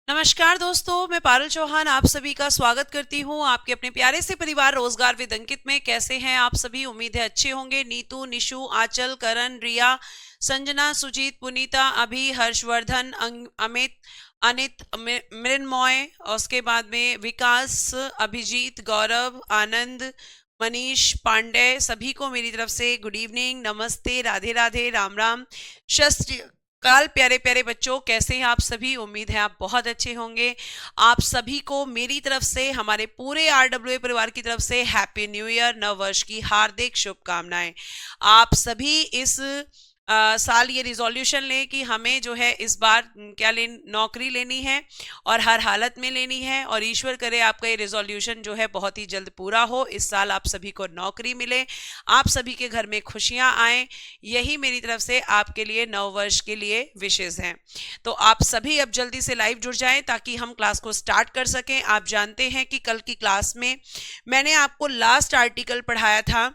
नमस्कार दोस्तों, मैं पारुल चौहान आप सभी का स्वागत करती हूं आपके अपने प्यारे से परिवार रोजगार विद अंकित में। कैसे हैं आप सभी? उम्मीद है अच्छे होंगे। नीतू, निशु, आंचल, करण, रिया, संजना, सुजीत, पुनीता, अभी, हर्षवर्धन, अमित, अनित, मृन्मय, और उसके बाद में विकास, अभिजीत, गौरव, आनंद, मनीष, पांडे, सभी को मेरी तरफ से गुड इवनिंग, नमस्ते, राधे राधे, राम राम, शस्त्र काल। प्यारे प्यारे बच्चों, कैसे हैं आप सभी? उम्मीद है आप बहुत अच्छे होंगे। आप सभी को मेरी तरफ से, हमारे पूरे आरडब्ल्यूए परिवार की तरफ से हैप्पी न्यू ईयर, नव वर्ष की हार्दिक शुभकामनाएं। आप सभी इस साल ये रिजोल्यूशन लें कि हमें जो है इस बार नौकरी लेनी है और हर हालत में लेनी है, और ईश्वर करे आपका ये रिजोल्यूशन जो है बहुत ही जल्द पूरा हो। इस साल आप सभी को नौकरी मिले, आप सभी के घर में खुशियां आए, यही मेरी तरफ से आपके लिए नव वर्ष के लिए विशेष हैं। तो आप सभी अब जल्दी से लाइव जुड़ जाएं ताकि हम क्लास को स्टार्ट कर सकें। आप जानते हैं कि कल की क्लास में मैंने आपको लास्ट आर्टिकल पढ़ाया था।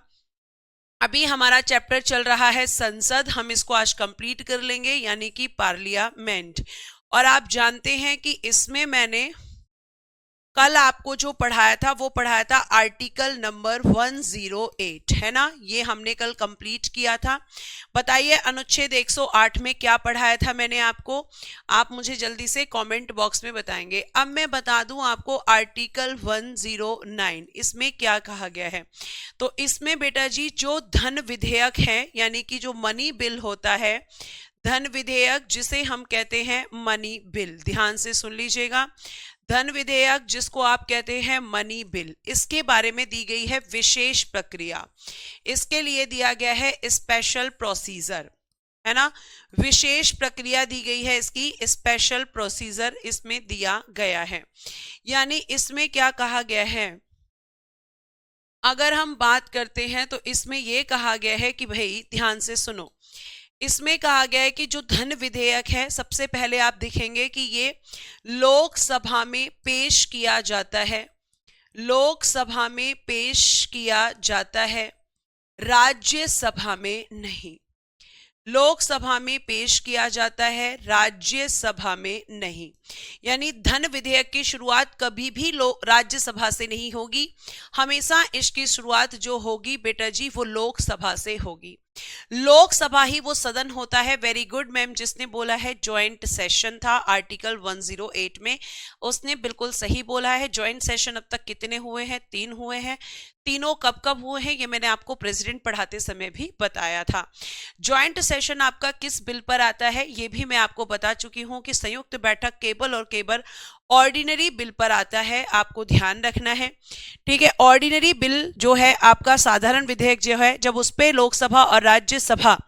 अभी हमारा चैप्टर चल रहा है संसद, हम इसको आज कंप्लीट कर लेंगे, यानी कि पार्लियामेंट। और आप जानते हैं कि इसमें मैंने कल आपको जो पढ़ाया था वो पढ़ाया था आर्टिकल नंबर 108, है ना? ये हमने कल कंप्लीट किया था। बताइए अनुच्छेद 108 में क्या पढ़ाया था मैंने आपको? आप मुझे जल्दी से कमेंट बॉक्स में बताएंगे। अब मैं बता दूं आपको आर्टिकल 109 इसमें क्या कहा गया है। तो इसमें बेटा जी जो धन विधेयक है, यानी कि जो मनी बिल होता है, धन विधेयक जिसे हम कहते हैं मनी बिल, ध्यान से सुन लीजिएगा। धन विधेयक जिसको आप कहते हैं मनी बिल, इसके बारे में दी गई है विशेष प्रक्रिया। इसके लिए दिया गया है स्पेशल प्रोसीजर, है ना? विशेष प्रक्रिया दी गई है, इसकी स्पेशल प्रोसीजर इसमें दिया गया है। यानी इसमें क्या कहा गया है, अगर हम बात करते हैं तो इसमें यह कहा गया है कि भाई ध्यान से सुनो। इसमें कहा गया है कि जो धन विधेयक है, सबसे पहले आप देखेंगे कि ये लोकसभा में पेश किया जाता है, लोकसभा में पेश किया जाता है, राज्यसभा में नहीं। लोकसभा में पेश किया जाता है, राज्यसभा में नहीं। यानी धन विधेयक की शुरुआत कभी भी राज्यसभा से नहीं होगी, हमेशा इसकी शुरुआत जो होगी बेटा जी वो लोकसभा से होगी। लोकसभा ही वो सदन होता है। वेरी गुड मैम, जिसने बोला है ज्वाइंट सेशन था आर्टिकल 108 में, उसने बिल्कुल सही बोला है। ज्वाइंट सेशन अब तक कितने हुए हैं? 3 हुए हैं। तीनों कब कब हुए हैं ये मैंने आपको प्रेसिडेंट पढ़ाते समय भी बताया था। ज्वाइंट सेशन आपका किस बिल पर आता है ये भी मैं आपको बता चुकी हूं कि संयुक्त बैठक केबल और केबल ऑर्डिनरी बिल पर आता है, आपको ध्यान रखना है। ठीक है, ऑर्डिनरी बिल जो है आपका साधारण विधेयक जो है, जब उस पे लोकसभा और राज्यसभा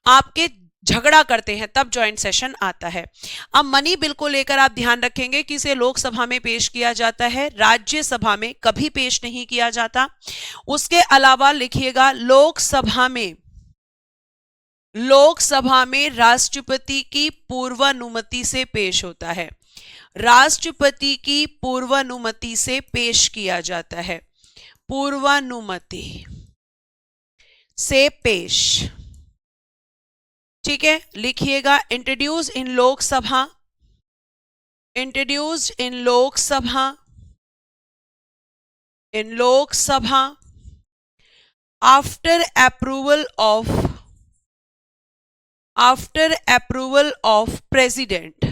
आपके झगड़ा करते हैं तब ज्वाइंट सेशन आता है। अब मनी बिल को लेकर आप ध्यान रखेंगे कि इसे लोकसभा में पेश किया जाता है, राज्यसभा में कभी पेश नहीं किया जाता। उसके अलावा लिखिएगा लोकसभा में राष्ट्रपति की पूर्वानुमति से पेश होता है, राष्ट्रपति की पूर्वानुमति से पेश किया जाता है, पूर्वानुमति से पेश। ठीक है, लिखिएगा introduce in Lok Sabha, introduced in Lok Sabha, in Lok Sabha after approval of president,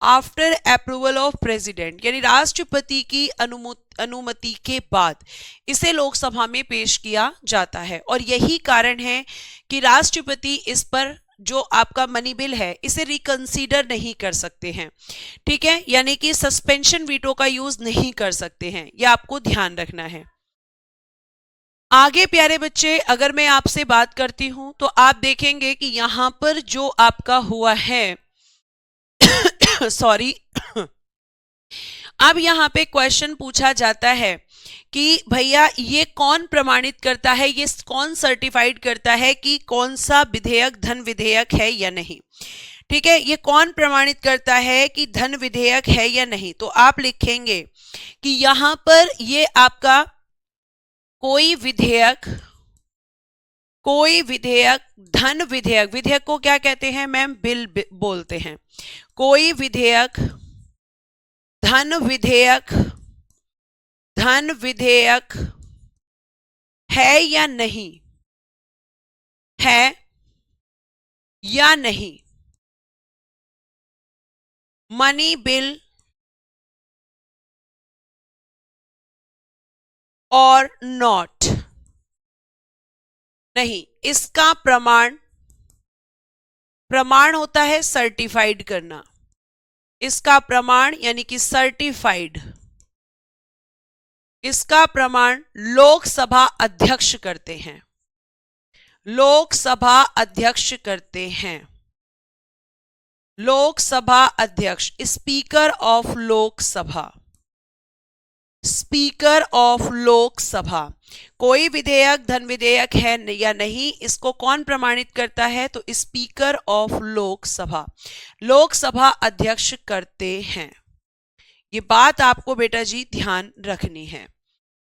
after approval of president, यानी राष्ट्रपति की अनुमति के बाद इसे लोकसभा में पेश किया जाता है। और यही कारण है कि राष्ट्रपति इस पर जो आपका मनी बिल है इसे रिकंसीडर नहीं कर सकते हैं। ठीक है, यानी कि सस्पेंशन वीटो का यूज नहीं कर सकते हैं, यह आपको ध्यान रखना है। आगे प्यारे बच्चे, अगर मैं आपसे बात करती हूं तो आप देखेंगे कि यहां पर जो आपका हुआ है सॉरी अब यहां पे क्वेश्चन पूछा जाता है कि भैया ये कौन प्रमाणित करता है, ये कौन सर्टिफाइड करता है कि कौन सा विधेयक धन विधेयक है या नहीं। ठीक है, ये कौन प्रमाणित करता है कि धन विधेयक है या नहीं। तो आप लिखेंगे कि यहां पर ये आपका कोई विधेयक धन विधेयक, विधेयक को क्या कहते हैं मैम? बिल बोलते हैं। कोई विधेयक धन विधेयक है या नहीं, है या नहीं, मनी बिल और नॉट, नहीं, इसका प्रमाण होता है सर्टिफाइड करना, इसका प्रमाण यानी कि सर्टिफाइड, इसका प्रमाण लोकसभा अध्यक्ष करते हैं, लोकसभा अध्यक्ष करते हैं, लोकसभा अध्यक्ष, speaker of Lok Sabha, speaker of Lok Sabha. कोई विधेयक धन विधेयक है या नहीं, इसको कौन प्रमाणित करता है, तो स्पीकर ऑफ लोकसभा, लोकसभा अध्यक्ष करते हैं। ये बात आपको बेटा जी ध्यान रखनी है,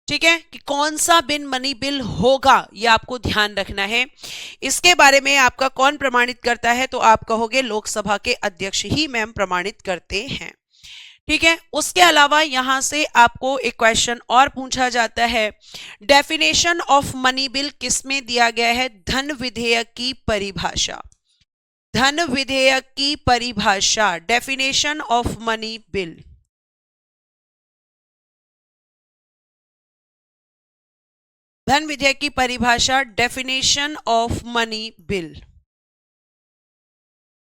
ठीक है, कि कौन सा बिन मनी बिल होगा, ये आपको ध्यान रखना है। इसके बारे में आपका कौन प्रमाणित करता है, तो आप कहोगे लोकसभा के अध्यक्ष ही मैम प्रमाणित करते हैं, ठीक है। उसके अलावा यहां से आपको एक क्वेश्चन और पूछा जाता है, डेफिनेशन ऑफ मनी बिल किसमें दिया गया है, धन विधेयक की परिभाषा, धन विधेयक की परिभाषा, डेफिनेशन ऑफ मनी बिल, धन विधेयक की परिभाषा, definition of money bill,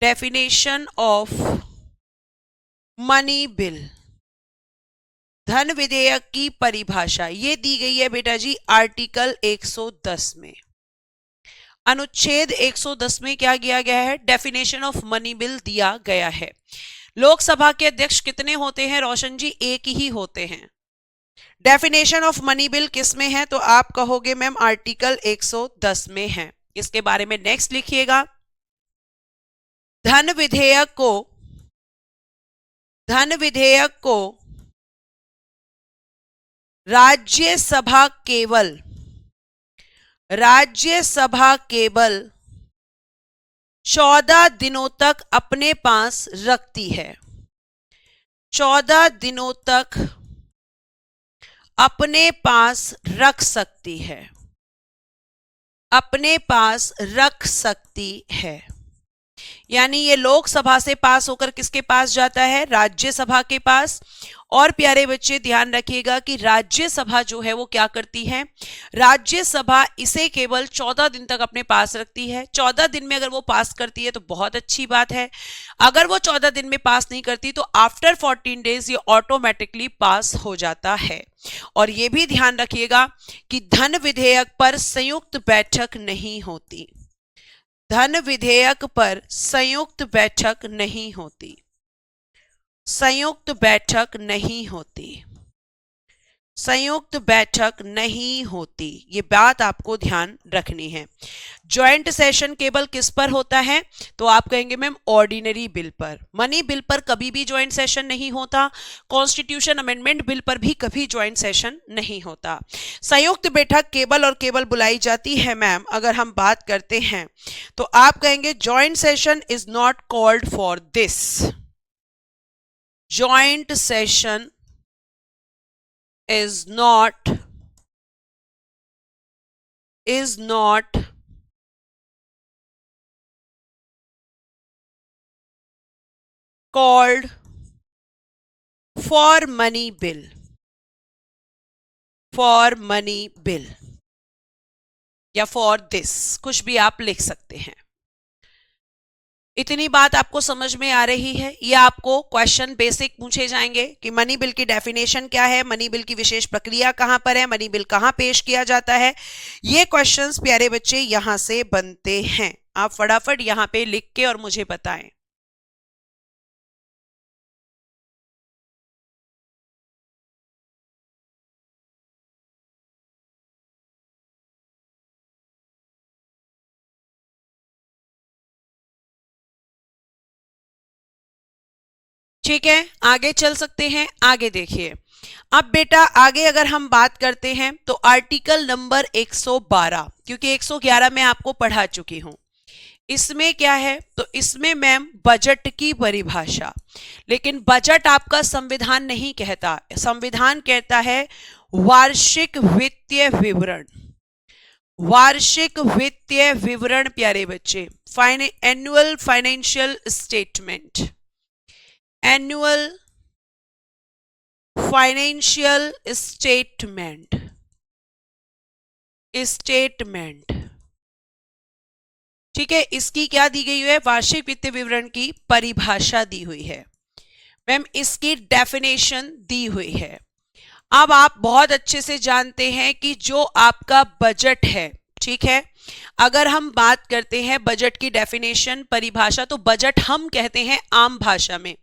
definition of money bill, धन विधेयक की परिभाषा, ये दी गई है बेटा जी आर्टिकल 110 में, अनुच्छेद 110 में क्या किया गया है, डेफिनेशन ऑफ मनी बिल दिया गया है। लोकसभा के अध्यक्ष कितने होते हैं रोशन जी, एक ही होते हैं। डेफिनेशन ऑफ मनी बिल किस में है, तो आप कहोगे मैम आर्टिकल 110 में है। इसके बारे में नेक्स्ट लिखिएगा, धन विधेयक को राज्यसभा केवल 14 दिनों तक अपने पास रखती है, 14 दिनों तक अपने पास रख सकती है, अपने पास रख सकती है, यानी ये लोकसभा से पास होकर किसके पास जाता है, राज्यसभा के पास। और प्यारे बच्चे ध्यान रखिएगा कि राज्यसभा जो है वो क्या करती है, राज्यसभा इसे केवल 14 दिन तक अपने पास रखती है। 14 दिन में अगर वो पास करती है तो बहुत अच्छी बात है, अगर वो 14 दिन में पास नहीं करती तो आफ्टर 14 डेज ये ऑटोमेटिकली पास हो जाता है। और ये भी ध्यान रखिएगा कि धन विधेयक पर संयुक्त बैठक नहीं होती, धन विधेयक पर संयुक्त बैठक नहीं होती, संयुक्त बैठक नहीं होती, संयुक्त बैठक नहीं होती, ये बात आपको ध्यान रखनी है। ज्वाइंट सेशन केवल किस पर होता है, तो आप कहेंगे मैम ऑर्डिनरी बिल पर, मनी बिल पर कभी भी ज्वाइंट सेशन नहीं होता, कॉन्स्टिट्यूशन अमेंडमेंट बिल पर भी कभी ज्वाइंट सेशन नहीं होता। संयुक्त बैठक केवल और केवल बुलाई जाती है मैम अगर हम बात करते हैं, तो आप कहेंगे joint session is not called for this, joint session is not called for money bill, या for this, कुछ भी आप लिख सकते हैं। इतनी बात आपको समझ में आ रही है। ये आपको क्वेश्चन बेसिक पूछे जाएंगे कि मनी बिल की डेफिनेशन क्या है, मनी बिल की विशेष प्रक्रिया कहां पर है, मनी बिल कहां पेश किया जाता है। ये क्वेश्चंस प्यारे बच्चे यहां से बनते हैं, आप फटाफट यहां पे लिख के और मुझे बताएं। ठीक है, आगे चल सकते हैं। आगे देखिए, अब बेटा आगे अगर हम बात करते हैं तो आर्टिकल नंबर 112, क्योंकि 111 में आपको पढ़ा चुकी हूं, इसमें क्या है, तो इसमें मैम बजट की परिभाषा, लेकिन बजट आपका संविधान नहीं कहता। संविधान कहता है वार्षिक वित्तीय विवरण। वार्षिक वित्तीय विवरण प्यारे बच्चे, annual financial statement, annual financial statement, statement, ठीक है। इसकी क्या दी गई है, वार्षिक वित्तीय विवरण की परिभाषा दी हुई है मैम, इसकी डेफिनेशन दी हुई है। अब आप बहुत अच्छे से जानते हैं कि जो आपका बजट है, ठीक है, अगर हम बात करते हैं बजट की डेफिनेशन परिभाषा, तो बजट हम कहते हैं आम भाषा में,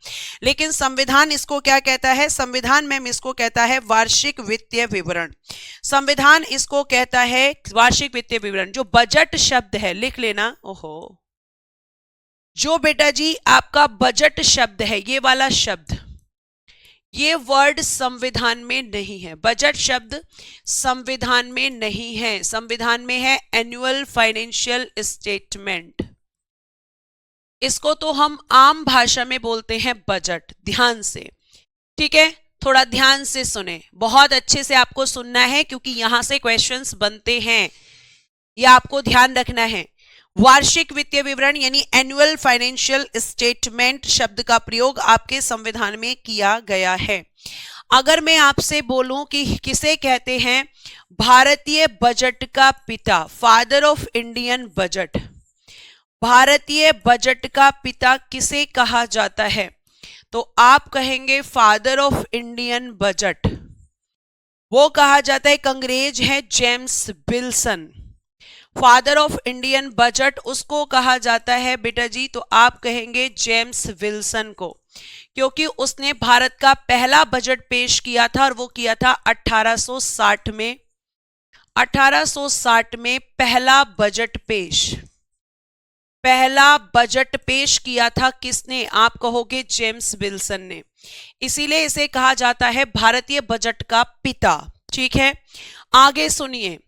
लेकिन संविधान इसको क्या कहता है, संविधान में इसको कहता है वार्षिक वित्तीय विवरण। संविधान इसको कहता है वार्षिक वित्तीय विवरण। जो बजट शब्द है, लिख लेना, ओहो, जो बेटा जी आपका बजट शब्द है, ये वाला शब्द, ये वर्ड संविधान में नहीं है। बजट शब्द संविधान में नहीं है, संविधान में है एनुअल फाइनेंशियल स्टेटमेंट। इसको तो हम आम भाषा में बोलते हैं बजट। ध्यान से, ठीक है, थोड़ा ध्यान से सुने, बहुत अच्छे से आपको सुनना है क्योंकि यहां से क्वेश्चंस बनते हैं, यह आपको ध्यान रखना है। वार्षिक वित्तीय विवरण यानी एनुअल फाइनेंशियल स्टेटमेंट शब्द का प्रयोग आपके संविधान में किया गया है। अगर मैं आपसे बोलूं कि किसे कहते हैं भारतीय बजट का पिता, फादर ऑफ इंडियन बजट, भारतीय बजट का पिता किसे कहा जाता है, तो आप कहेंगे फादर ऑफ इंडियन बजट, वो कहा जाता है, एक अंग्रेज है James Wilson. Father of Indian budget उसको कहा जाता है बेटा जी, तो आप कहेंगे जेम्स विल्सन को, क्योंकि उसने भारत का पहला बजट पेश किया था और वो किया था 1860 में। 1860 में पहला बजट पेश किया था किसने, आप कहोगे जेम्स विल्सन ने, इसीलिए इसे कहा जाता है भारतीय बजट का पिता, ठीक है। आगे सुनिए,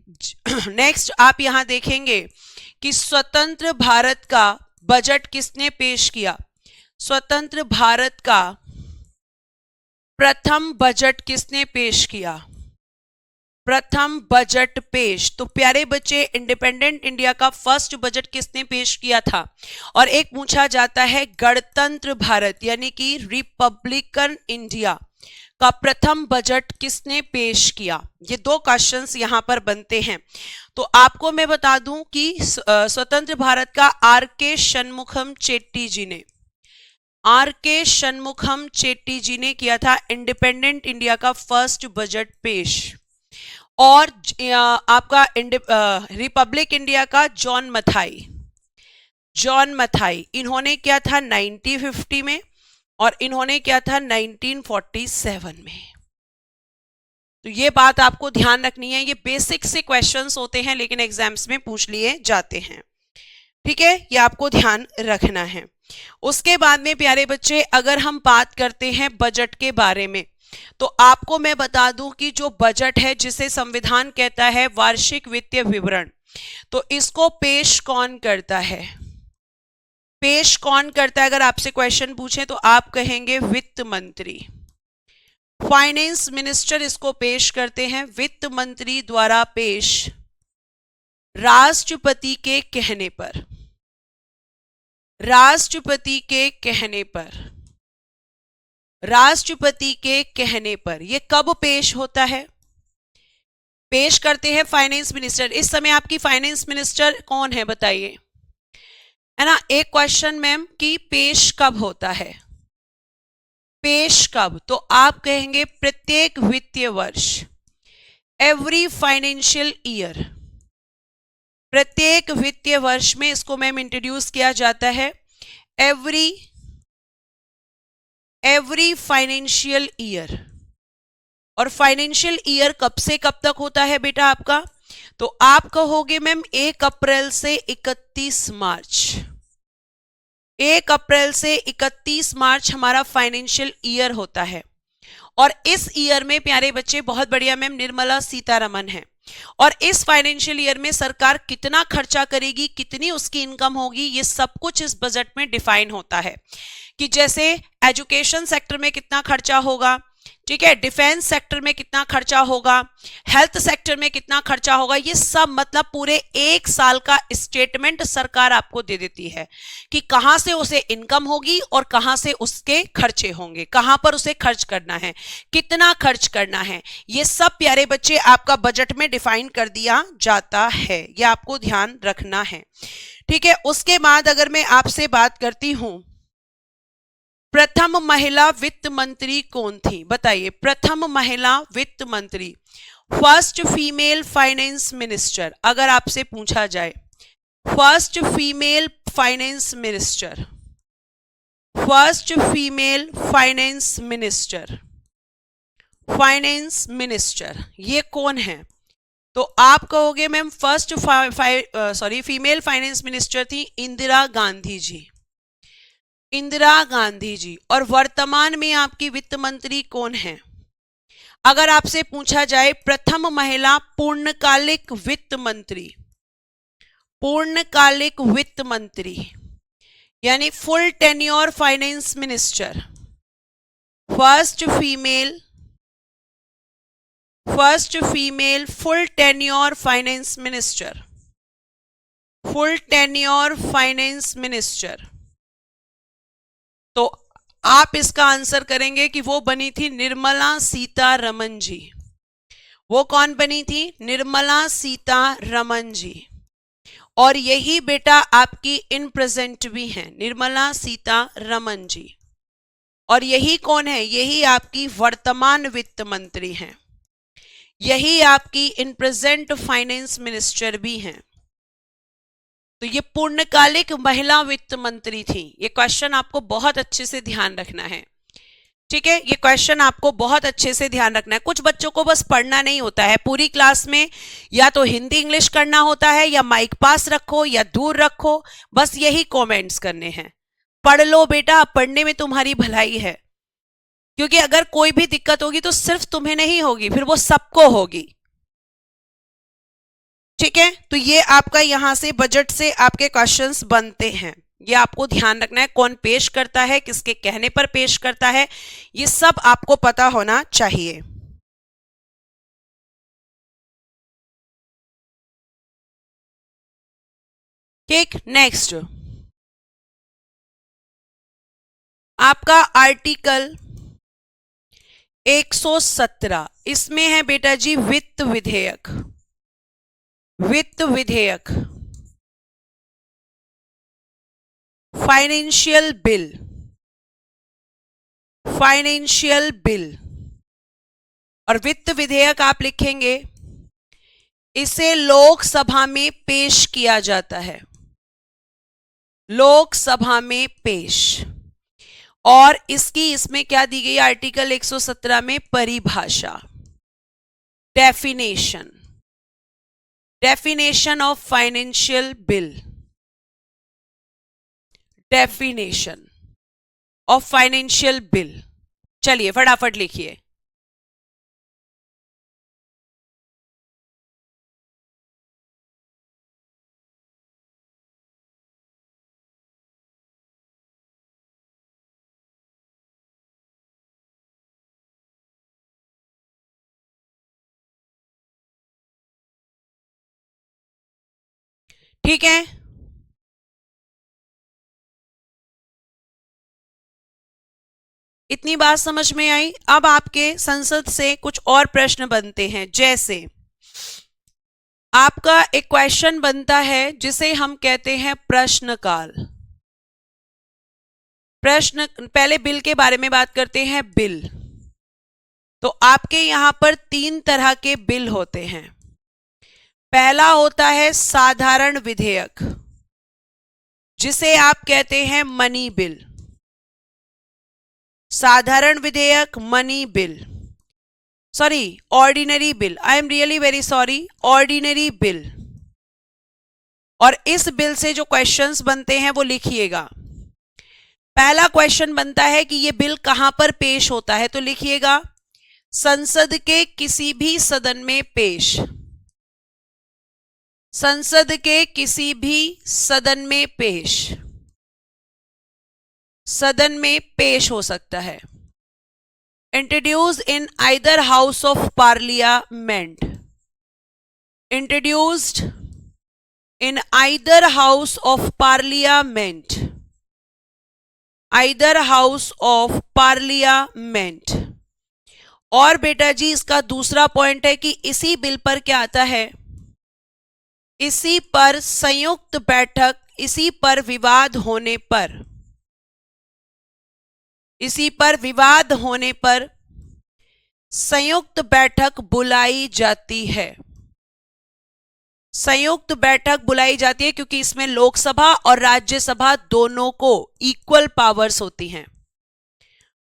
नेक्स्ट आप यहां देखेंगे कि स्वतंत्र भारत का बजट किसने पेश किया, स्वतंत्र भारत का प्रथम बजट किसने पेश किया, प्रथम बजट पेश, तो प्यारे बच्चे इंडिपेंडेंट इंडिया का फर्स्ट बजट किसने पेश किया था, और एक पूछा जाता है गणतंत्र भारत यानी कि रिपब्लिकन इंडिया का प्रथम बजट किसने पेश किया। ये दो क्वेश्चंस यहां पर बनते हैं। तो आपको मैं बता दूं कि स्वतंत्र भारत का आर.के. षणमुखम चेट्टी जी ने किया था इंडिपेंडेंट इंडिया का फर्स्ट बजट पेश, और आपका रिपब्लिक इंडिया का जॉन मथाई इन्होंने किया था 1950 में, और इन्होंने क्या था 1947 में। तो ये बात आपको ध्यान रखनी है, ये बेसिक से क्वेश्चंस होते हैं लेकिन एग्जाम्स में पूछ लिए जाते हैं, ठीक है, ये आपको ध्यान रखना है। उसके बाद में प्यारे बच्चे अगर हम बात करते हैं बजट के बारे में, तो आपको मैं बता दूं कि जो बजट है जिसे संविधान कहता है वार्षिक वित्तीय विवरण, तो इसको पेश कौन करता है, अगर आपसे क्वेश्चन पूछे तो आप कहेंगे वित्त मंत्री, फाइनेंस मिनिस्टर इसको पेश करते हैं, वित्त मंत्री द्वारा पेश राष्ट्रपति के कहने पर, ये कब पेश होता है, पेश करते हैं फाइनेंस मिनिस्टर। इस समय आपकी फाइनेंस मिनिस्टर कौन है बताइए, है ना। एक क्वेश्चन मैम कि पेश कब होता है, तो आप कहेंगे प्रत्येक वित्तीय वर्ष, एवरी फाइनेंशियल ईयर, प्रत्येक वित्तीय वर्ष में इसको मैम इंट्रोड्यूस किया जाता है, एवरी फाइनेंशियल ईयर। और फाइनेंशियल ईयर कब से कब तक होता है बेटा आपका, तो आप कहोगे मैम 1 अप्रैल से 31 मार्च, 1 अप्रैल से 31 मार्च हमारा फाइनेंशियल ईयर होता है। और इस ईयर में प्यारे बच्चे बहुत बढ़िया मैम निर्मला सीतारमन है, और इस फाइनेंशियल ईयर में सरकार कितना खर्चा करेगी, कितनी उसकी इनकम होगी, ये सब कुछ इस बजट में डिफाइन होता है। कि जैसे एजुकेशन सेक्टर में कितना खर्चा होगा, ठीक है, डिफेंस सेक्टर में कितना खर्चा होगा, हेल्थ सेक्टर में कितना खर्चा होगा, ये सब मतलब पूरे एक साल का स्टेटमेंट सरकार आपको दे देती है कि कहां से उसे इनकम होगी और कहां से उसके खर्चे होंगे, कहां पर उसे खर्च करना है, कितना खर्च करना है, ये सब प्यारे बच्चे आपका बजट में डिफाइन कर दिया जाता है। ये आपको ध्यान रखना है, ठीक है। उसके बाद अगर मैं आपसे बात करती हूं, प्रथम महिला वित्त मंत्री कौन थी, बताइए। प्रथम महिला वित्त मंत्री, फर्स्ट फीमेल फाइनेंस मिनिस्टर, अगर आपसे पूछा जाए first female finance minister, first female finance minister, finance minister ये कौन है, तो आप कहोगे ma'am first female finance minister थी इंदिरा गांधी जी, इंदिरा गांधी जी। और वर्तमान में आपकी वित्त मंत्री कौन है, अगर आपसे पूछा जाए प्रथम महिला पूर्णकालिक वित्त मंत्री, पूर्णकालिक वित्त मंत्री यानी full tenure finance minister, first female full tenure finance minister, full tenure finance minister, तो आप इसका आंसर करेंगे कि वो बनी थी निर्मला सीतारमन जी। वो कौन बनी थी, निर्मला सीतारमन जी। और यही बेटा आपकी इन प्रेजेंट भी हैं, निर्मला सीतारमन जी। और यही कौन है, यही आपकी वर्तमान वित्त मंत्री हैं, यही आपकी इन प्रेजेंट फाइनेंस मिनिस्टर भी हैं। तो ये पूर्णकालिक महिला वित्त मंत्री थी। ये क्वेश्चन आपको बहुत अच्छे से ध्यान रखना है, ठीक है। ये क्वेश्चन आपको बहुत अच्छे से ध्यान रखना है। कुछ बच्चों को बस पढ़ना नहीं होता है, पूरी क्लास में या तो हिंदी इंग्लिश करना होता है, या माइक पास रखो या दूर रखो, बस यही कमेंट्स करने हैं। पढ़ लो बेटा, पढ़ने में तुम्हारी भलाई है, क्योंकि अगर कोई भी दिक्कत होगी तो सिर्फ तुम्हें नहीं होगी, फिर वो सबको होगी, ठीक है। तो ये आपका यहां से बजट से आपके क्वेश्चंस बनते हैं, ये आपको ध्यान रखना है। कौन पेश करता है, किसके कहने पर पेश करता है, ये सब आपको पता होना चाहिए। ठीक, नेक्स्ट आपका आर्टिकल 117, इसमें है बेटा जी वित्त विधेयक, वित्त विधेयक, फाइनेंशियल बिल, फाइनेंशियल बिल। और वित्त विधेयक आप लिखेंगे, इसे लोकसभा में पेश किया जाता है, लोकसभा में पेश। और इसकी इसमें क्या दी गई आर्टिकल 117 में, परिभाषा, definition, definition of financial bill, definition of financial bill. चलिए फटाफट लिखिए। ठीक है, इतनी बात समझ में आई। अब आपके संसद से कुछ और प्रश्न बनते हैं, जैसे आपका एक क्वेश्चन बनता है जिसे हम कहते हैं प्रश्नकाल। प्रश्न, पहले बिल के बारे में बात करते हैं। बिल, तो आपके यहां पर 3 तरह के बिल होते हैं। पहला होता है साधारण विधेयक, जिसे आप कहते हैं मनी बिल, साधारण विधेयक, money bill, sorry ordinary bill, I am really very sorry, ordinary bill. और इस बिल से जो क्वेश्चंस बनते हैं वो लिखिएगा। पहला क्वेश्चन बनता है कि ये बिल कहां पर पेश होता है, तो लिखिएगा संसद के किसी भी सदन में पेश, संसद के किसी भी सदन में पेश, सदन में पेश हो सकता है। Introduce in either house of parliament, introduced in either house of parliament, either house of parliament. और बेटा जी इसका दूसरा पॉइंट है कि इसी बिल पर क्या आता है, इसी पर संयुक्त बैठक, इसी पर विवाद होने पर, इसी पर विवाद होने पर संयुक्त बैठक बुलाई जाती है, संयुक्त बैठक बुलाई जाती है क्योंकि इसमें लोकसभा और राज्यसभा दोनों को इक्वल पावर्स होती हैं,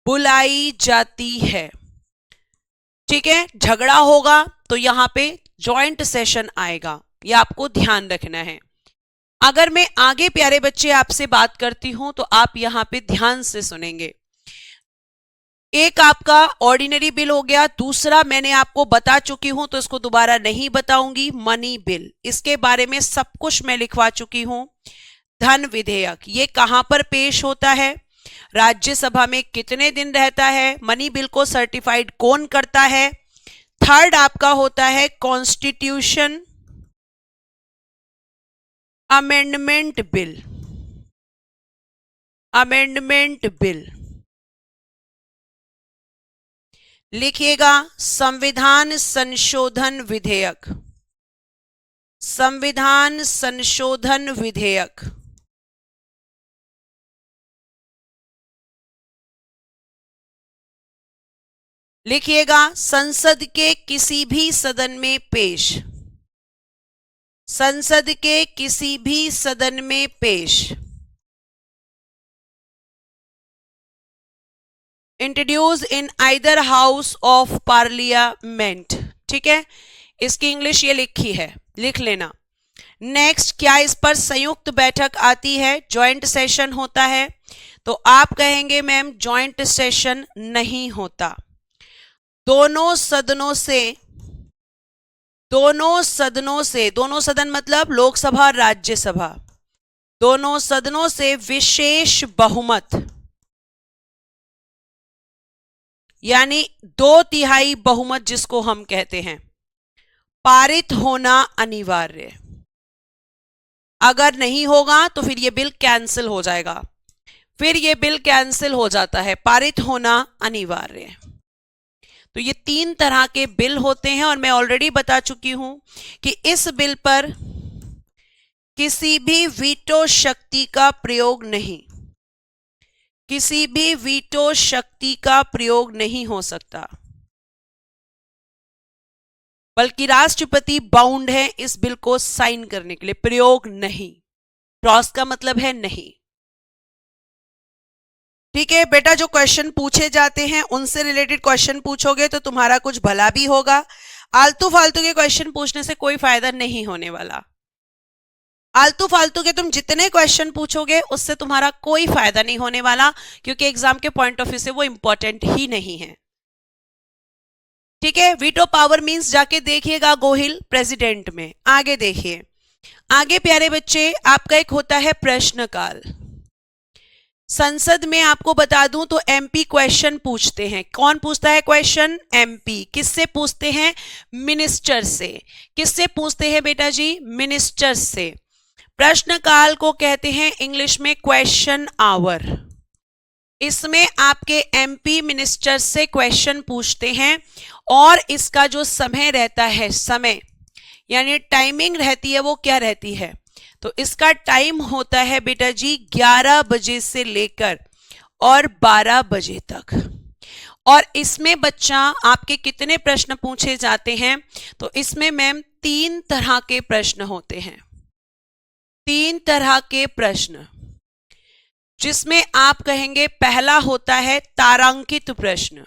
बुलाई जाती है। ठीक है, झगड़ा होगा तो यहां पे जॉइंट सेशन आएगा, ये आपको ध्यान रखना है। अगर मैं आगे प्यारे बच्चे आपसे बात करती हूं तो आप यहां पे ध्यान से सुनेंगे। एक आपका ऑर्डिनरी बिल हो गया, दूसरा मैंने आपको बता चुकी हूं तो इसको दोबारा नहीं बताऊंगी, मनी बिल, इसके बारे में सब कुछ मैं लिखवा चुकी हूं। धन विधेयक, ये कहां पर पेश होता है, राज्यसभा में कितने दिन रहता है, मनी बिल को सर्टिफाइड कौन करता है। थर्ड आपका होता है constitution amendment bill, amendment bill लिखिएगा, संविधान संशोधन विधेयक, संविधान संशोधन विधेयक। लिखिएगा, संसद के किसी भी सदन में पेश, संसद के किसी भी सदन में पेश। Introduce in either house of parliament. ठीक है, इसकी इंग्लिश ये लिखी है, लिख लेना। नेक्स्ट, क्या इस पर संयुक्त बैठक आती है, जॉइंट सेशन होता है, तो आप कहेंगे मैम जॉइंट सेशन नहीं होता। दोनों सदनों से, दोनों सदनों से, दोनों सदन मतलब लोकसभा और राज्यसभा, दोनों सदनों से विशेष बहुमत यानी 2/3 बहुमत जिसको हम कहते हैं, पारित होना अनिवार्य। अगर नहीं होगा तो फिर यह बिल कैंसिल हो जाएगा, फिर यह बिल कैंसिल हो जाता है, पारित होना अनिवार्य। तो ये 3 तरह के बिल होते हैं और मैं ऑलरेडी बता चुकी हूं कि इस बिल पर किसी भी वीटो शक्ति का प्रयोग नहीं, किसी भी वीटो शक्ति का प्रयोग नहीं हो सकता, बल्कि राष्ट्रपति बाउंड है इस बिल को साइन करने के लिए, प्रयोग नहीं, क्रॉस का मतलब है नहीं। ठीक है बेटा, जो क्वेश्चन पूछे जाते हैं उनसे रिलेटेड क्वेश्चन पूछोगे तो तुम्हारा कुछ भला भी होगा, आलतू फालतू के क्वेश्चन पूछने से कोई फायदा नहीं होने वाला। आलतू फालतू के तुम जितने क्वेश्चन पूछोगे उससे तुम्हारा कोई फायदा नहीं होने वाला, क्योंकि एग्जाम के पॉइंट ऑफ व्यू से वो इंपॉर्टेंट ही नहीं है। ठीक है, वीटो पावर मींस जाके देखिएगा गोहिल प्रेसिडेंट में। आगे देखिए, आगे प्यारे बच्चे आपका एक होता है प्रश्नकाल। संसद में आपको बता दूं तो एमपी क्वेश्चन पूछते हैं। कौन पूछता है क्वेश्चन? एमपी। किससे पूछते हैं? मिनिस्टर से। किससे पूछते हैं बेटा जी? मिनिस्टर से। प्रश्नकाल को कहते हैं इंग्लिश में क्वेश्चन आवर। इसमें आपके एमपी मिनिस्टर से क्वेश्चन पूछते हैं और इसका जो समय रहता है, समय यानी टाइमिंग रहती है, वो क्या रहती है? तो इसका टाइम होता है बेटा जी 11 बजे से लेकर और 12 बजे तक। और इसमें बच्चा आपके कितने प्रश्न पूछे जाते हैं? तो इसमें मैम 3 तरह के प्रश्न होते हैं। 3 तरह के प्रश्न, जिसमें आप कहेंगे पहला होता है तारांकित प्रश्न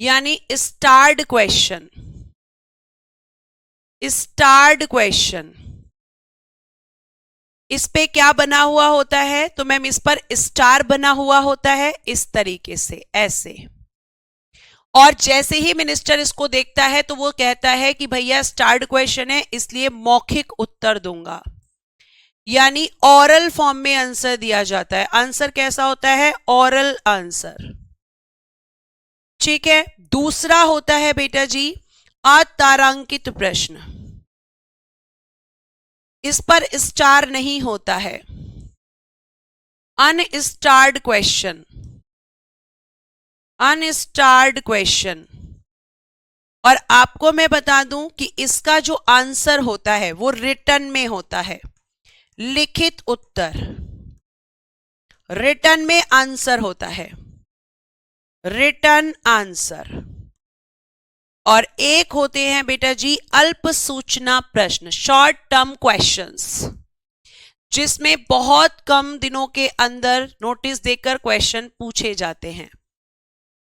यानी स्टार्ड क्वेश्चन। स्टार्ड क्वेश्चन, इस पे क्या बना हुआ होता है? तो मैम इस पर स्टार बना हुआ होता है, इस तरीके से, ऐसे। और जैसे ही मिनिस्टर इसको देखता है तो वो कहता है कि भैया स्टार्ड क्वेश्चन है, इसलिए मौखिक उत्तर दूंगा, यानी ऑरल फॉर्म में आंसर दिया जाता है। आंसर कैसा होता है? Oral answer. ठीक है। दूसरा होता है बेटा जी अतारांकित प्रश्न, इस पर स्टार नहीं होता है, अनस्टार्ड क्वेश्चन, अनस्टार्ड क्वेश्चन। और आपको मैं बता दूं कि इसका जो आंसर होता है वो रिटन में होता है, लिखित उत्तर, रिटन में आंसर होता है, रिटन आंसर। और एक होते हैं बेटा जी अल्प सूचना प्रश्न, शॉर्ट टर्म क्वेश्चंस, जिसमें बहुत कम दिनों के अंदर नोटिस देकर क्वेश्चन पूछे जाते हैं।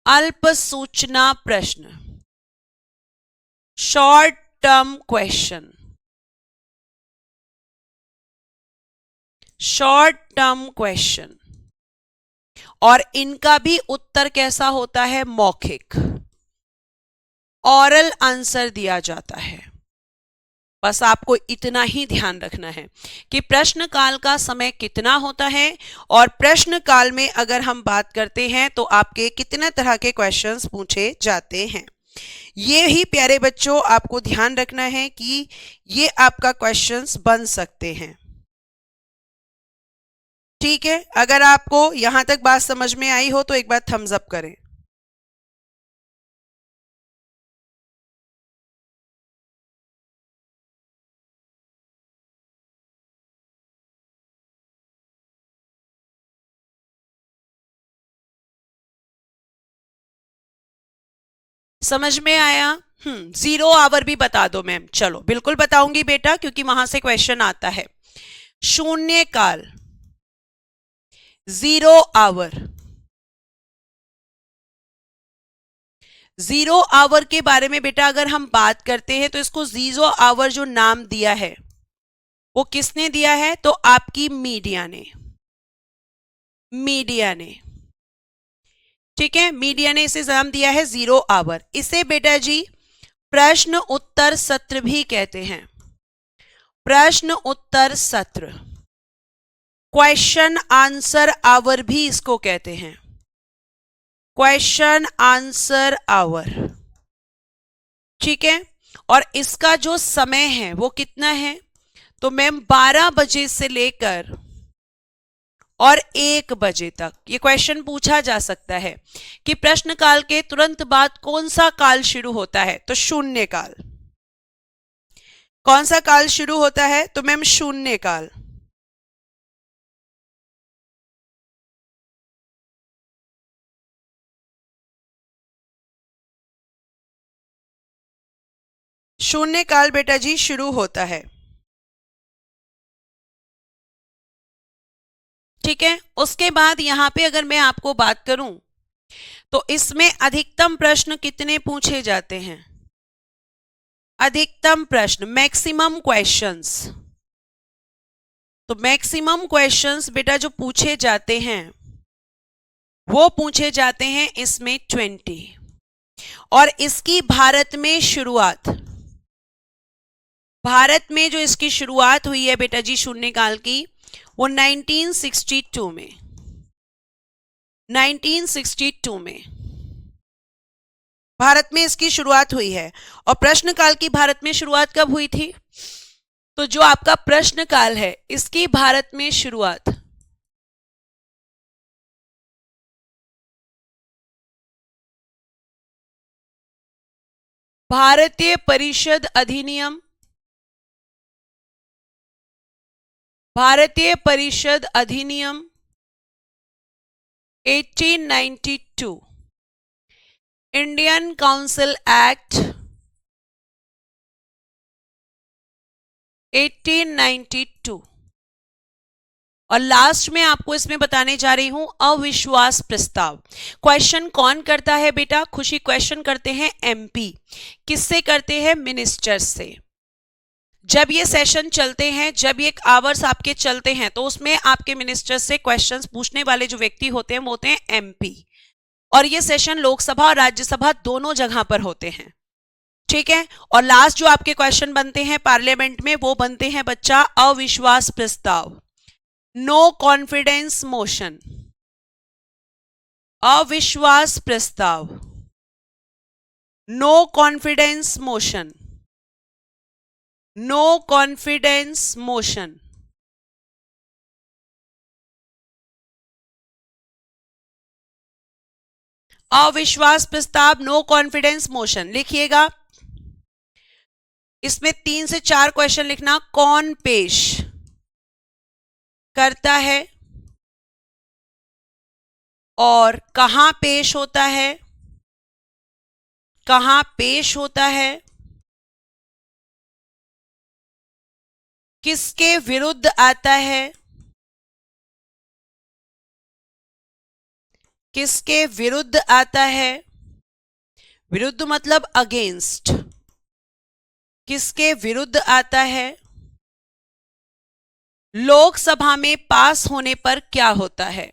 अल्प सूचना प्रश्न, short term question, short term question. और इनका भी उत्तर कैसा होता है? मौखिक, ऑरल आंसर दिया जाता है। बस आपको इतना ही ध्यान रखना है कि प्रश्न काल का समय कितना होता है, और प्रश्न काल में अगर हम बात करते हैं तो आपके कितने तरह के क्वेश्चंस पूछे जाते हैं। ये ही प्यारे बच्चों आपको ध्यान रखना है कि ये आपका क्वेश्चंस बन सकते हैं। ठीक है। अगर आपको यहां तक बात समझ में आई हो तो एक बार थम्स अप करें। समझ में आया? 0 आवर भी बता दो मैम। चलो बिल्कुल बताऊंगी बेटा, क्योंकि वहां से क्वेश्चन आता है। शून्य काल, 0 आवर। 0 आवर के बारे में बेटा अगर हम बात करते हैं तो इसको 0 आवर जो नाम दिया है वो किसने दिया है? तो आपकी मीडिया ने, मीडिया ने। ठीक है, मीडिया ने इसे नाम दिया है 0 आवर। इसे बेटा जी प्रश्न उत्तर सत्र भी कहते हैं, प्रश्न उत्तर सत्र, क्वेश्चन आंसर आवर भी इसको कहते हैं, क्वेश्चन आंसर आवर। ठीक है। और इसका जो समय है वो कितना है? तो मैम 12 बजे से लेकर और 1 बजे तक ये क्वेश्चन पूछा जा सकता है कि प्रश्न काल के तुरंत बाद कौन सा काल शुरू होता है? तो शून्य काल। कौन सा काल शुरू होता है? तो मैम शून्य काल। शून्य काल बेटा जी शुरू होता है। ठीक है। उसके बाद यहां पे अगर मैं आपको बात करूं तो इसमें अधिकतम प्रश्न कितने पूछे जाते हैं? अधिकतम प्रश्न, मैक्सिमम क्वेश्चंस। तो मैक्सिमम क्वेश्चंस बेटा जो पूछे जाते हैं वो पूछे जाते हैं इसमें 20। और इसकी भारत में शुरुआत, भारत में जो इसकी शुरुआत हुई है बेटा जी शून्यकाल की वो 1962 में, 1962 में भारत में इसकी शुरुआत हुई है। और प्रश्नकाल की भारत में शुरुआत कब हुई थी? तो जो आपका प्रश्नकाल है इसकी भारत में शुरुआत भारतीय परिषद अधिनियम, भारतीय परिषद अधिनियम 1892, इंडियन काउंसिल एक्ट 1892। और लास्ट में आपको इसमें बताने जा रही हूं अविश्वास प्रस्ताव। क्वेश्चन कौन करता है बेटा? खुशी क्वेश्चन करते हैं एमपी। किससे करते हैं? मिनिस्टर से। जब ये सेशन चलते हैं, जब ये आवर्स आपके चलते हैं तो उसमें आपके मिनिस्टर से क्वेश्चंस पूछने वाले जो व्यक्ति होते हैं वो होते हैं एमपी। और ये सेशन लोकसभा और राज्यसभा दोनों जगह पर होते हैं, ठीक है। और लास्ट जो आपके क्वेश्चन बनते हैं पार्लियामेंट में वो बनते हैं बच्चा अविश्वास प्रस्ताव, नो कॉन्फिडेंस मोशन, अविश्वास प्रस्ताव, no confidence motion, no confidence motion. अविश्वास प्रस्ताव, नो कॉन्फिडेंस मोशन लिखिएगा। इसमें 3 से 4 क्वेश्चन लिखना। कौन पेश करता है और कहां पेश होता है, कहां पेश होता है, किसके विरुद्ध आता है, किसके विरुद्ध आता है, विरुद्ध मतलब अगेंस्ट, किसके विरुद्ध आता है, लोकसभा में पास होने पर क्या होता है,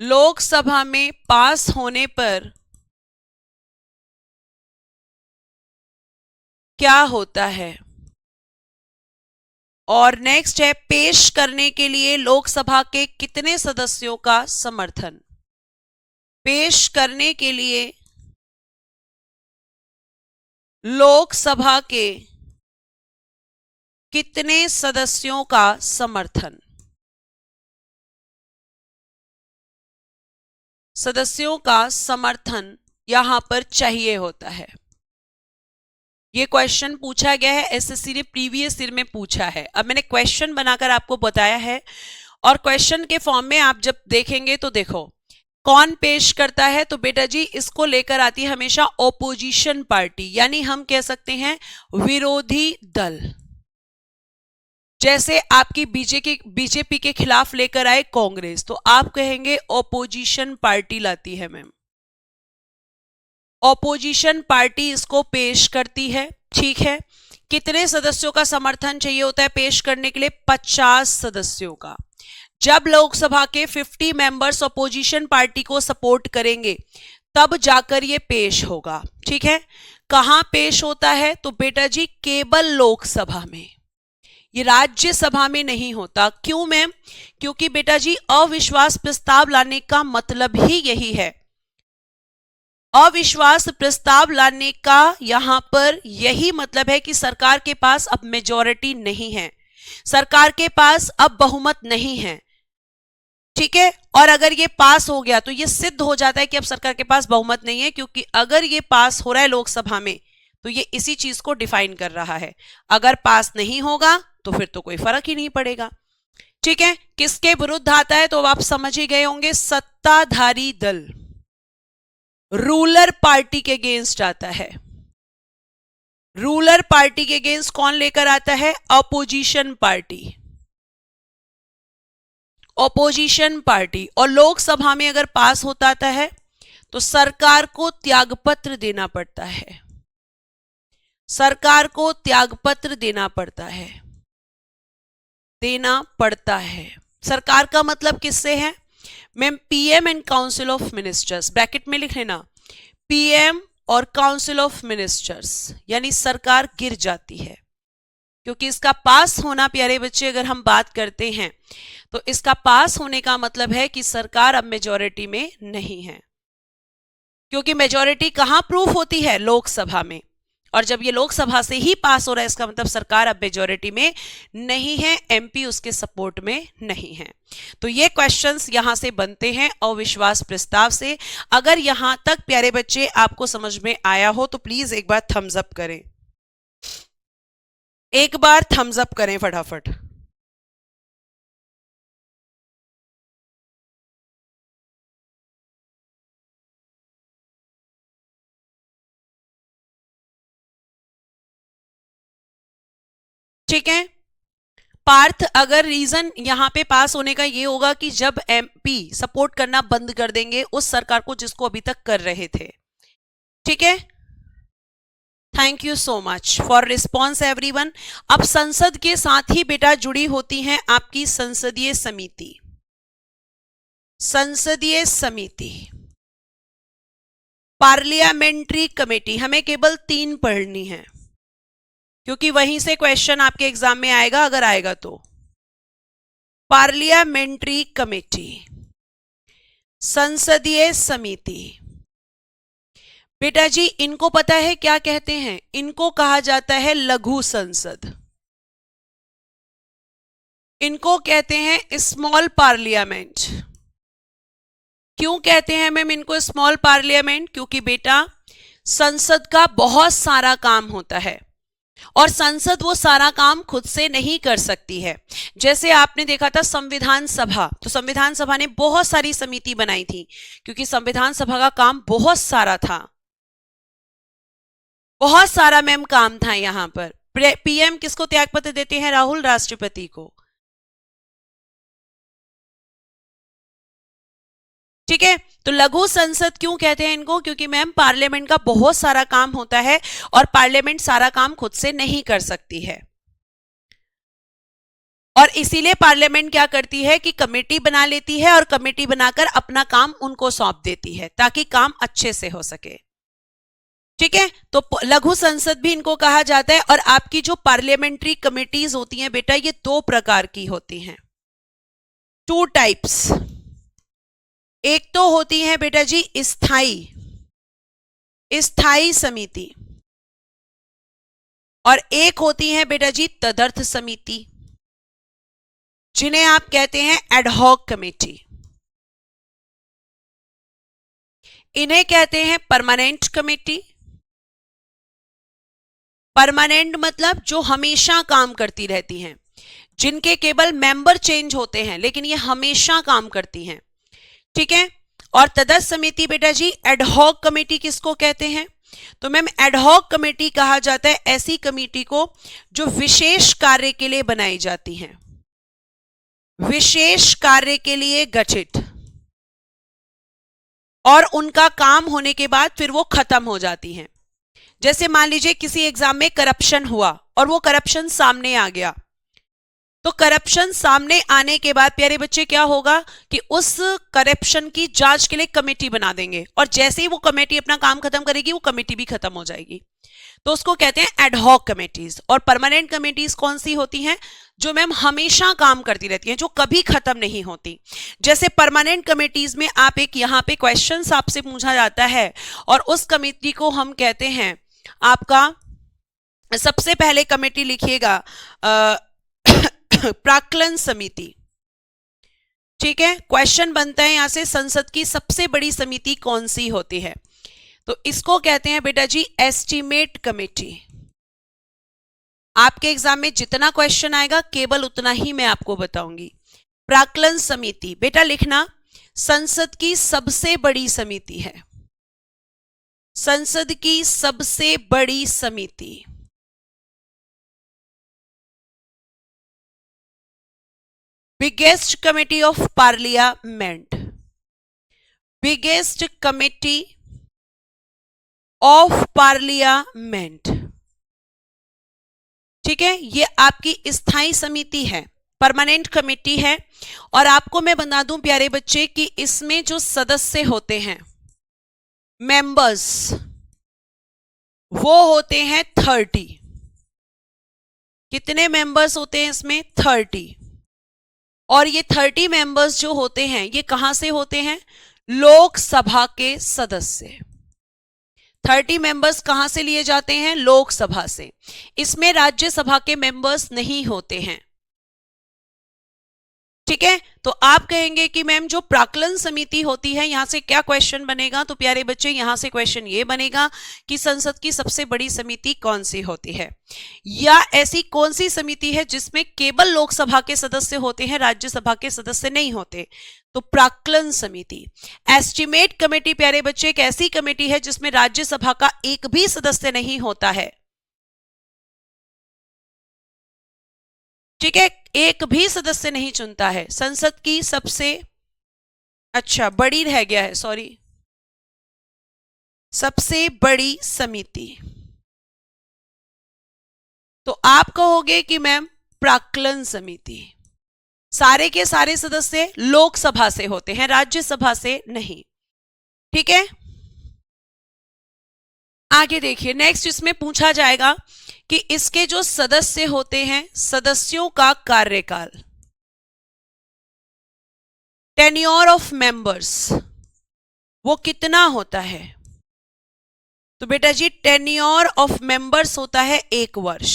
लोकसभा में पास होने पर क्या होता है, और नेक्स्ट है पेश करने के लिए लोकसभा के कितने सदस्यों का समर्थन, पेश करने के लिए लोकसभा के कितने सदस्यों का समर्थन, सदस्यों का समर्थन यहां पर चाहिए होता है। ये क्वेश्चन पूछा गया है, एसएससी ने प्रीवियस ईयर में पूछा है। अब मैंने क्वेश्चन बनाकर आपको बताया है और क्वेश्चन के फॉर्म में आप जब देखेंगे तो देखो कौन पेश करता है, तो बेटा जी इसको लेकर आती है हमेशा ओपोजिशन पार्टी, यानी हम कह सकते हैं विरोधी दल। जैसे आपकी बीजेपी के खिलाफ लेकर आए कांग्रेस, तो आप कहेंगे ओपोजिशन पार्टी लाती है मैम, ऑपोजिशन पार्टी इसको पेश करती है, ठीक है। कितने सदस्यों का समर्थन चाहिए होता है पेश करने के लिए, 50 सदस्यों का। जब लोकसभा के 50 मेंबर्स ऑपोजिशन पार्टी को सपोर्ट करेंगे तब जाकर ये पेश होगा, ठीक है। कहां पेश होता है, तो बेटा जी केवल लोकसभा में, ये राज्यसभा में नहीं होता। क्यों मैम, क्योंकि बेटा जी अविश्वास प्रस्ताव लाने का मतलब ही यही है, अविश्वास प्रस्ताव लाने का यहां पर यही मतलब है कि सरकार के पास अब मेजॉरिटी नहीं है, सरकार के पास अब बहुमत नहीं है, ठीक है। और अगर ये पास हो गया तो ये सिद्ध हो जाता है कि अब सरकार के पास बहुमत नहीं है, क्योंकि अगर ये पास हो रहा है लोकसभा में तो ये इसी चीज को डिफाइन कर रहा है। अगर पास नहीं होगा तो फिर तो कोई फर्क ही नहीं पड़ेगा, ठीक है। किसके विरुद्ध आता है, तो आप समझ ही गए होंगे, सत्ताधारी दल, रूलर पार्टी के अगेंस्ट आता है। रूलर पार्टी के अगेंस्ट कौन लेकर आता है, अपोजिशन पार्टी, ऑपोजिशन पार्टी। और लोकसभा में अगर पास होता है तो सरकार को त्यागपत्र देना पड़ता है, सरकार को त्यागपत्र देना पड़ता है, देना पड़ता है। सरकार का मतलब किससे है ma'am, PM and council of ministers, bracket में लिख लेना, पीएम और काउंसिल ऑफ मिनिस्टर्स, यानी सरकार गिर जाती है। क्योंकि इसका पास होना प्यारे बच्चे अगर हम बात करते हैं तो इसका पास होने का मतलब है कि सरकार अब मेजॉरिटी में नहीं है, क्योंकि मेजॉरिटी कहां प्रूफ होती है, लोकसभा में। और जब ये लोकसभा से ही पास हो रहा है इसका मतलब सरकार अब मेजॉरिटी में नहीं है, एमपी उसके सपोर्ट में नहीं है। तो ये क्वेश्चंस यहां से बनते हैं अविश्वास प्रस्ताव से। अगर यहां तक प्यारे बच्चे आपको समझ में आया हो तो प्लीज एक बार थम्स अप करें, एक बार थम्स अप करें फटाफट। ठीक है पार्थ, अगर रीजन यहां पे पास होने का ये होगा कि जब एमपी सपोर्ट करना बंद कर देंगे उस सरकार को जिसको अभी तक कर रहे थे, ठीक है। Thank you so much for response everyone. अब संसद के साथ ही बेटा जुड़ी होती हैं आपकी संसदीय समिति, संसदीय समिति, पार्लियामेंट्री कमेटी, हमें केवल 3 पढ़नी है क्योंकि वहीं से क्वेश्चन आपके एग्जाम में आएगा अगर आएगा तो। पार्लियामेंट्री कमेटी, संसदीय समिति, बेटा जी इनको पता है क्या कहते हैं? इनको कहा जाता है लघु संसद, इनको कहते हैं स्मॉल पार्लियामेंट। क्यों कहते हैं मैम इनको स्मॉल पार्लियामेंट? क्योंकि बेटा संसद का बहुत सारा काम होता है और संसद वो सारा काम खुद से नहीं कर सकती है। जैसे आपने देखा था संविधान सभा, तो संविधान सभा ने बहुत सारी समिति बनाई थी क्योंकि संविधान सभा का काम बहुत सारा था, बहुत सारा मैम काम था। यहां पर पीएम किसको त्यागपत्र देते हैं? राहुल, राष्ट्रपति को। ठीक है, तो लघु संसद क्यों कहते हैं इनको? क्योंकि मैम पार्लियामेंट का बहुत सारा काम होता है और पार्लियामेंट सारा काम खुद से नहीं कर सकती है और इसीलिए पार्लियामेंट क्या करती है कि कमेटी बना लेती है और कमेटी बनाकर अपना काम उनको सौंप देती है ताकि काम अच्छे से हो सके। ठीक है, तो लघु संसद भी इनको कहा जाता है। और आपकी जो पार्लियामेंट्री कमेटीज होती हैं बेटा ये 2 प्रकार की होती हैं, 2 टाइप्स। एक तो होती है बेटा जी स्थाई समिति और एक होती है बेटा जी तदर्थ समिति, जिन्हें आप कहते हैं एडहॉक कमेटी। इन्हें कहते हैं परमानेंट कमेटी। परमानेंट मतलब जो हमेशा काम करती रहती हैं, जिनके केवल मेंबर चेंज होते हैं लेकिन ये हमेशा काम करती हैं। ठीक है, और तदर्थ समिति बेटा जी एडहॉक कमेटी किसको कहते हैं? तो मैम एडहॉक कमेटी कहा जाता है ऐसी कमेटी को जो विशेष कार्य के लिए बनाई जाती है, विशेष कार्य के लिए गठित, और उनका काम होने के बाद फिर वो खत्म हो जाती हैं। जैसे मान लीजिए किसी एग्जाम में करप्शन हुआ और वो करप्शन सामने आ गया, तो करप्शन सामने आने के बाद प्यारे बच्चे क्या होगा कि उस करप्शन की जांच के लिए कमेटी बना देंगे और जैसे ही वो कमेटी अपना काम खत्म करेगी वो कमेटी भी खत्म हो जाएगी। तो उसको कहते हैं एडहॉक कमेटीज। और परमानेंट कमेटीज कौन सी होती हैं? जो मैम हमेशा काम करती रहती हैं, जो कभी खत्म नहीं होती। जैसे परमानेंट कमेटीज में आप एक यहाँ पे क्वेश्चन आपसे पूछा जाता है और उस कमेटी को हम कहते हैं आपका, सबसे पहले कमेटी लिखिएगा प्राक्कलन समिति। ठीक है, क्वेश्चन बनता है यहां से संसद की सबसे बड़ी समिति कौन सी होती है? तो इसको कहते हैं बेटा जी एस्टीमेट कमेटी। आपके एग्जाम में जितना क्वेश्चन आएगा केवल उतना ही मैं आपको बताऊंगी। प्राक्कलन समिति बेटा लिखना संसद की सबसे बड़ी समिति है, संसद की सबसे बड़ी समिति। Biggest committee of parliament, biggest committee of parliament. ठीक है, ये आपकी स्थायी समिति है, परमानेंट कमेटी है। और आपको मैं बता दूं प्यारे बच्चे कि इसमें जो सदस्य होते हैं, मेंबर्स, वो होते हैं 30। कितने मेंबर्स होते हैं इसमें? 30। और ये 30 मेंबर्स जो होते हैं ये कहां से होते हैं? लोकसभा के सदस्य। 30 मेंबर्स कहां से लिए जाते हैं? लोकसभा से। इसमें राज्यसभा के मेंबर्स नहीं होते हैं। ठीक है, तो आप कहेंगे कि मैम जो प्राक्कलन समिति होती है यहां से क्या क्वेश्चन बनेगा? तो प्यारे बच्चे यहां से क्वेश्चन ये बनेगा कि संसद की सबसे बड़ी समिति कौन सी होती है, या ऐसी कौन सी समिति है जिसमें केवल लोकसभा के सदस्य होते हैं, राज्यसभा के सदस्य नहीं होते? तो प्राक्कलन समिति। एस्टीमेट कमेटी प्यारे बच्चे एक ऐसी कमेटी है जिसमें राज्यसभा का एक भी सदस्य नहीं होता है। ठीक है, एक भी सदस्य नहीं चुनता है। संसद की सबसे, अच्छा बड़ी रह गया है, सॉरी, सबसे बड़ी समिति। तो आप कहोगे कि मैम प्राक्कलन समिति सारे के सारे सदस्य लोकसभा से होते हैं, राज्यसभा से नहीं। ठीक है, आगे देखिए नेक्स्ट इसमें पूछा जाएगा कि इसके जो सदस्य होते हैं, सदस्यों का कार्यकाल, टेन्योर ऑफ मेंबर्स, वो कितना होता है? तो बेटा जी टेन्योर ऑफ मेंबर्स होता है 1 वर्ष।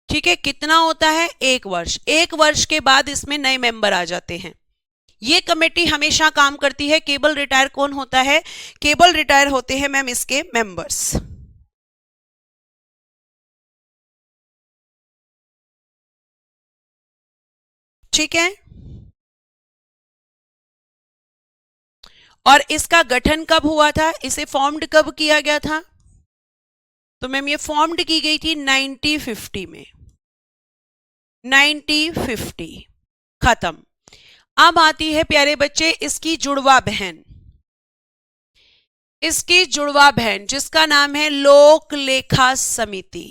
ठीक है, कितना होता है? 1 वर्ष। 1 वर्ष के बाद इसमें नए मेंबर आ जाते हैं। ये कमेटी हमेशा काम करती है। केबल रिटायर कौन होता है? केबल रिटायर होते हैं मैम इसके मेंबर्स। ठीक है, और इसका गठन कब हुआ था? इसे फॉर्म्ड कब किया गया था? तो मैम ये फॉर्म्ड की गई थी 1950 में। 1950 खत्म। अब आती है प्यारे बच्चे इसकी जुड़वा बहन। इसकी जुड़वा बहन जिसका नाम है लोक लेखा समिति।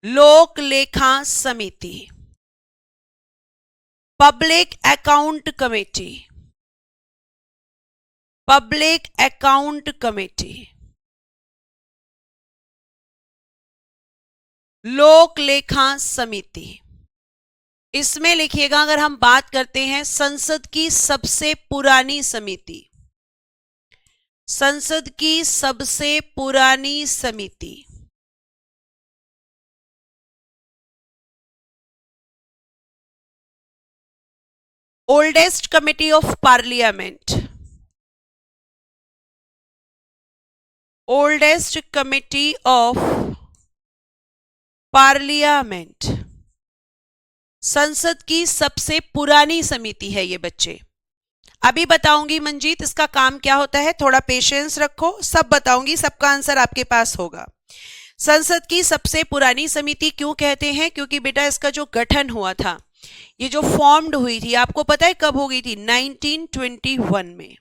लोक लेखा समिति, public account committee, public account committee, लोक लेखा समिति। इसमें लिखिएगा, अगर हम बात करते हैं संसद की सबसे पुरानी समिति, संसद की सबसे पुरानी समिति, oldest committee of parliament, oldest committee of parliament, संसद की सबसे पुरानी समिति है ये बच्चे। अभी बताऊंगी मंजीत इसका काम क्या होता है, थोड़ा पेशेंस रखो, सब बताऊंगी, सबका आंसर आपके पास होगा। संसद की सबसे पुरानी समिति क्यों कहते हैं? क्योंकि बेटा इसका जो गठन हुआ था, ये जो फॉर्म्ड हुई थी, आपको पता है कब हो गई थी? 1921 में।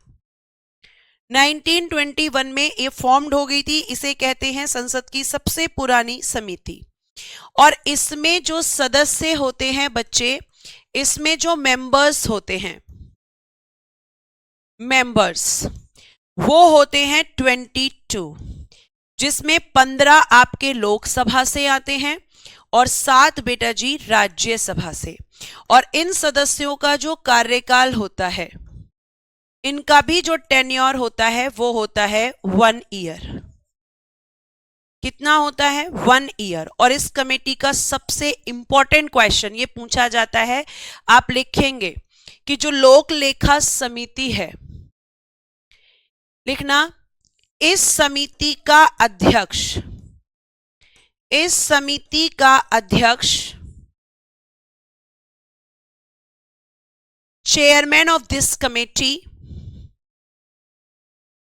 1921 में ये फॉर्म्ड हो गई थी। इसे कहते हैं संसद की सबसे पुरानी समिति। और इसमें जो सदस्य होते हैं बच्चे, इसमें जो मेंबर्स होते हैं, मेंबर्स वो होते हैं 22, जिसमें 15 आपके लोकसभा से आते हैं और 7 बेटा जी राज्यसभा से। और इन सदस्यों का जो कार्यकाल होता है, इनका भी जो टेन्योर होता है वो होता है 1 ईयर। कितना होता है? 1 ईयर। और इस कमेटी का सबसे इंपॉर्टेंट क्वेश्चन ये पूछा जाता है, आप लिखेंगे कि जो लोक लेखा समिति है, लिखना इस समिति का अध्यक्ष, इस समिति का अध्यक्ष chairman of this committee,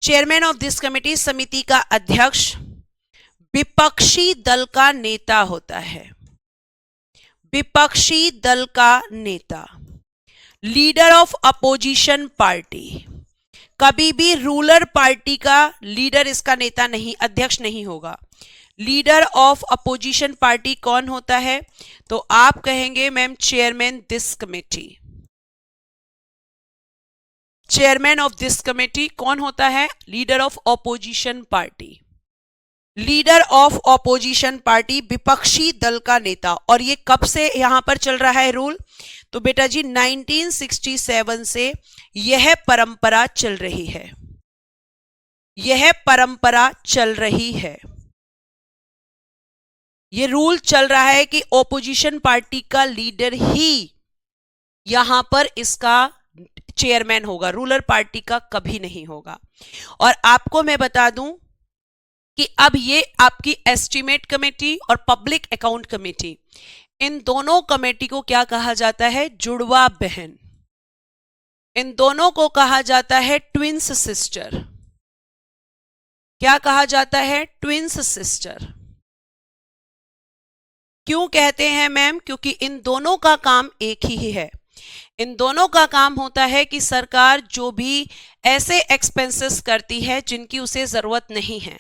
chairman of this committee, समिति का अध्यक्ष विपक्षी दल का नेता होता है। विपक्षी दल का नेता, लीडर ऑफ अपोजिशन पार्टी। कभी भी रूलर पार्टी का लीडर इसका नेता नहीं, अध्यक्ष नहीं होगा। लीडर ऑफ अपोजिशन पार्टी कौन होता है? तो आप कहेंगे ma'am chairman this committee. Chairman of this committee कौन होता है? Leader of opposition party. Leader of opposition party, विपक्षी दल का नेता। और ये कब से यहां पर चल रहा है रूल? तो बेटा जी 1967 से यह परंपरा चल रही है, यह परंपरा चल रही है। ये रूल चल रहा है कि ऑपोजिशन पार्टी का लीडर ही यहां पर इसका चेयरमैन होगा, रूलर पार्टी का कभी नहीं होगा। और आपको मैं बता दूं कि अब ये आपकी एस्टीमेट कमेटी और पब्लिक अकाउंट कमेटी, इन दोनों कमेटी को क्या कहा जाता है? जुड़वा बहन। इन दोनों को कहा जाता है ट्विंस सिस्टर। क्या कहा जाता है? Twins sister. क्यों कहते हैं मैम? क्योंकि इन दोनों का काम एक ही है। इन दोनों का काम होता है कि सरकार जो भी ऐसे एक्सपेंसेस करती है जिनकी उसे जरूरत नहीं है,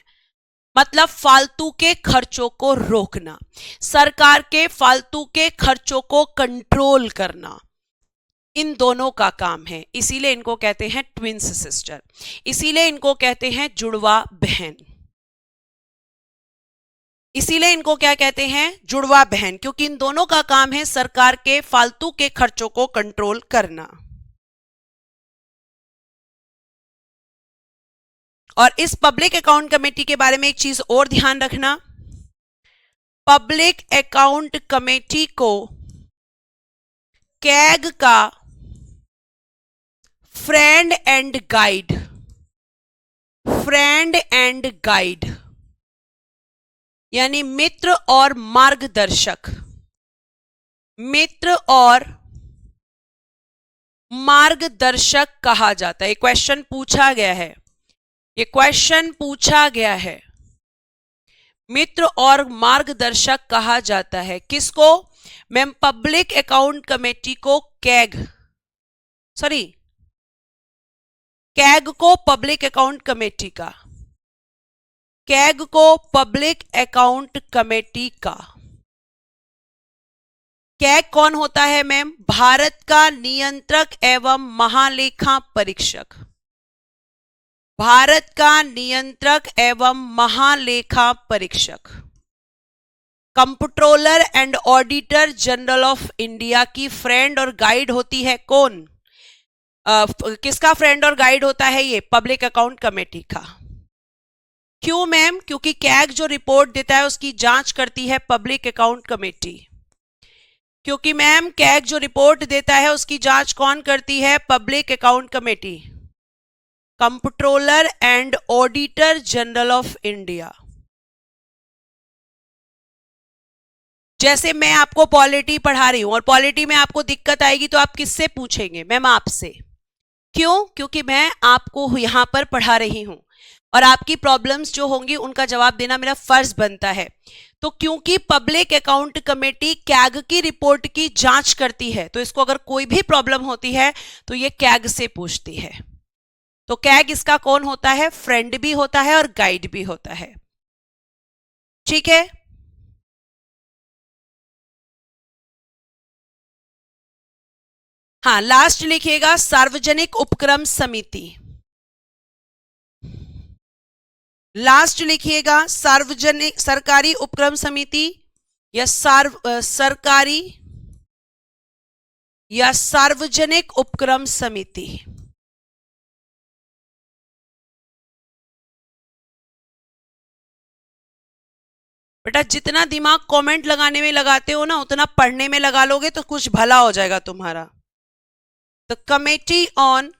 मतलब फालतू के खर्चों को रोकना, सरकार के फालतू के खर्चों को कंट्रोल करना, इन दोनों का काम है। इसीलिए इनको कहते हैं ट्विंस सिस्टर, इसीलिए इनको कहते हैं जुड़वा बहन। इसीलिए इनको क्या कहते हैं? जुड़वा बहन, क्योंकि इन दोनों का काम है सरकार के फालतू के खर्चों को कंट्रोल करना। और इस पब्लिक अकाउंट कमेटी के बारे में एक चीज और ध्यान रखना, पब्लिक अकाउंट कमेटी को कैग का friend and guide, friend and guide यानी मित्र और मार्गदर्शक, मित्र और मार्गदर्शक कहा जाता है। ये क्वेश्चन पूछा गया है, ये क्वेश्चन पूछा गया है। मित्र और मार्गदर्शक कहा जाता है किसको? मैम पब्लिक अकाउंट कमेटी को कैग, सॉरी कैग को पब्लिक अकाउंट कमेटी का, कैग को पब्लिक अकाउंट कमेटी का। कैग कौन होता है मैम? भारत का नियंत्रक एवं महालेखा परीक्षक, भारत का नियंत्रक एवं महालेखा परीक्षक। Comptroller and auditor general of India की फ्रेंड और गाइड होती है कौन? किसका फ्रेंड और गाइड होता है? ये पब्लिक अकाउंट कमेटी का। क्यों मैम? क्योंकि कैग जो रिपोर्ट देता है उसकी जांच करती है पब्लिक अकाउंट कमेटी। क्योंकि मैम कैग जो रिपोर्ट देता है उसकी जांच कौन करती है? Public account committee, comptroller and auditor general of India. जैसे मैं आपको पॉलिटी पढ़ा रही हूं और पॉलिटी में आपको दिक्कत आएगी तो आप किससे पूछेंगे? मैम आपसे। क्यों? क्योंकि मैं आपको यहां पर पढ़ा रही हूं और आपकी प्रॉब्लम्स जो होंगी उनका जवाब देना मेरा फर्ज बनता है। तो क्योंकि पब्लिक अकाउंट कमेटी कैग की रिपोर्ट की जांच करती है तो इसको अगर कोई भी प्रॉब्लम होती है तो ये कैग से पूछती है। तो कैग इसका कौन होता है? फ्रेंड भी होता है और गाइड भी होता है। ठीक है, हाँ लास्ट लिखिएगा सार्वजनिक उपक्रम समिति, लास्ट लिखिएगा सार्वजनिक सरकारी उपक्रम समिति या सरकारी या सार्वजनिक उपक्रम समिति। बेटा जितना दिमाग कमेंट लगाने में लगाते हो ना उतना पढ़ने में लगा लोगे तो कुछ भला हो जाएगा तुम्हारा। The committee on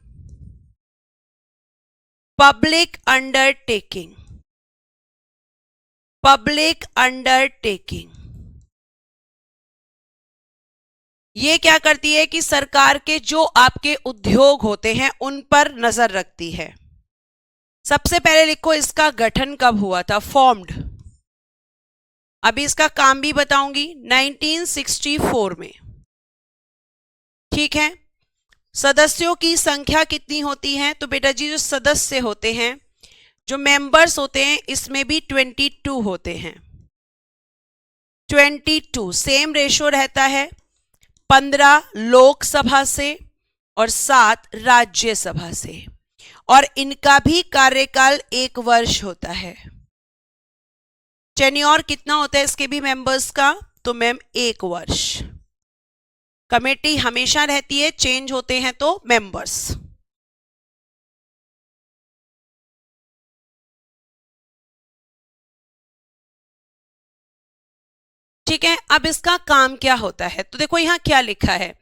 public undertaking, public undertaking ये क्या करती है कि सरकार के जो आपके उद्योग होते हैं उन पर नजर रखती है। सबसे पहले लिखो इसका गठन कब हुआ था? फॉर्म्ड, अभी इसका काम भी बताऊंगी, 1964 में। ठीक है, सदस्यों की संख्या कितनी होती है? तो बेटा जी जो सदस्य होते हैं, जो मेंबर्स होते हैं, इसमें भी 22 होते हैं। 22 सेम रेशो रहता है, 15 लोकसभा से और 7 राज्यसभा से, और इनका भी कार्यकाल 1 वर्ष होता है। टेन्योर कितना होता है इसके भी मेंबर्स का? तो मैम 1 वर्ष। कमेटी हमेशा रहती है, चेंज होते हैं तो मेंबर्स। ठीक है, अब इसका काम क्या होता है? तो देखो यहां क्या लिखा है,